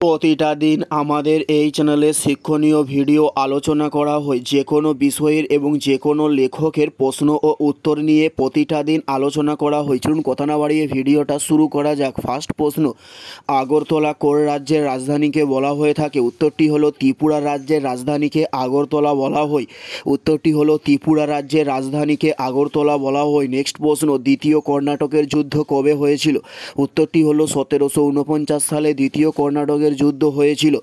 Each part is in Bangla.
প্রতিটা দিন আমাদের এই চ্যানেলে শিক্ষণীয় ভিডিও আলোচনা করা হয় যে কোনো বিষয়ের এবং যে কোনো লেখকের প্রশ্ন ও উত্তর নিয়ে প্রতিটা দিন আলোচনা করা হয়। চলুন কথা না বাড়িয়ে ভিডিওটা শুরু করা যাক। ফার্স্ট প্রশ্ন, আগরতলা কোন রাজ্যের রাজধানীকে বলা হয়ে থাকে? উত্তরটি হলো ত্রিপুরা রাজ্যের রাজধানীকে আগরতলা বলা হয়। উত্তরটি হলো ত্রিপুরা রাজ্যের রাজধানীকে আগরতলা বলা হয়। নেক্সট প্রশ্ন, দ্বিতীয় কর্ণাটকের যুদ্ধ কবে হয়েছিল? উত্তরটি হলো 1749 সালে দ্বিতীয় কর্ণাটকের যুদ্ধ হয়েছিল।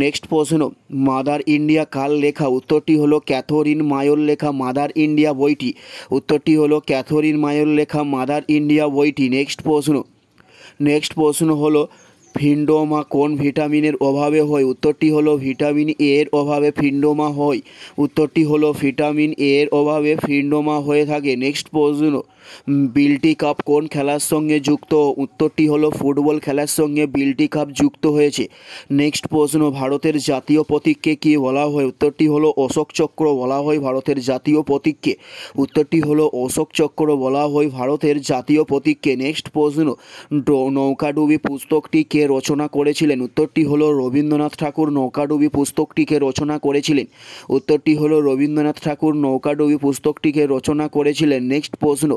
নেক্সট প্রশ্ন, মাদার ইন্ডিয়া কার লেখা? উত্তরটি হলো ক্যাথরিন মায়োর লেখা মাদার ইন্ডিয়া বইটি। উত্তরটি হলো ক্যাথরিন মায়োর লেখা মাদার ইন্ডিয়া বইটি। নেক্সট প্রশ্ন হলো ফিন্ডোমা কোন ভিটামিনের অভাবে হয়? উত্তরটি হলো ভিটামিন এ এর অভাবে ফিন্ডোমা হয়। উত্তরটি হলো ভিটামিন এ এর অভাবে ফিন্ডোমা হয়ে থাকে। নেক্সট প্রশ্ন, বিল্টি কাপ কোন খেলার সঙ্গে যুক্ত? উত্তরটি হলো ফুটবল খেলার সঙ্গে বিল্টি কাপ যুক্ত হয়েছে। নেক্সট প্রশ্ন, ভারতের জাতীয় প্রতীককে কী বলা হয়? উত্তরটি হলো অশোক চক্র বলা হয় ভারতের জাতীয় প্রতীককে। উত্তরটি হলো অশোক চক্র বলা হয় ভারতের জাতীয় প্রতীককে। নেক্সট প্রশ্ন, নৌকাডুবি পুস্তকটি কে রচনা করেছিলেন? উত্তরটি হলো রবীন্দ্রনাথ ঠাকুর নৌকাডুবি পুস্তকটিকে রচনা করেছিলেন। উত্তরটি হলো রবীন্দ্রনাথ ঠাকুর নৌকাডুবি পুস্তকটিকে রচনা করেছিলেন। নেক্সট প্রশ্ন,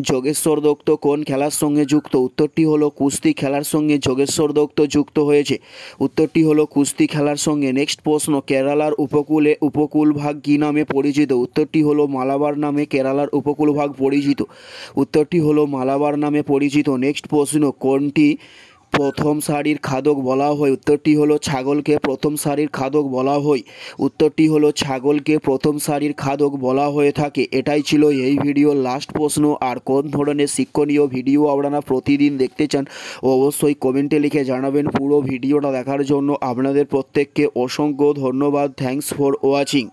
যোগেশ্বর দত্ত কোন খেলার সঙ্গে যুক্ত? উত্তরটি হলো কুস্তি খেলার সঙ্গে যোগেশ্বর দত্ত যুক্ত হয়েছে। উত্তরটি হলো কুস্তি খেলার সঙ্গে। নেক্সট প্রশ্ন, কেরালার উপকূলভাগ কী নামে পরিচিত? উত্তরটি হলো মালাবার নামে কেরালার উপকূলভাগ পরিচিত। উত্তরটি হলো মালাবার নামে পরিচিত। নেক্সট প্রশ্ন, কোনটি প্রথম সারির খাদক বলা হয়? উত্তরটি হলো ছাগলকে প্রথম সারির খাদক বলা হয়। উত্তরটি হলো ছাগলকে প্রথম সারির খাদক বলা হয়ে থাকে। এটাই ছিল এই ভিডিওর লাস্ট প্রশ্ন। আর কোন ধরনের শিক্ষণীয় ভিডিও আপনারা প্রতিদিন দেখতে চান অবশ্যই কমেন্টে লিখে জানাবেন। পুরো ভিডিওটা দেখার জন্য আপনাদের প্রত্যেককে অসংখ্য ধন্যবাদ। Thanks for watching.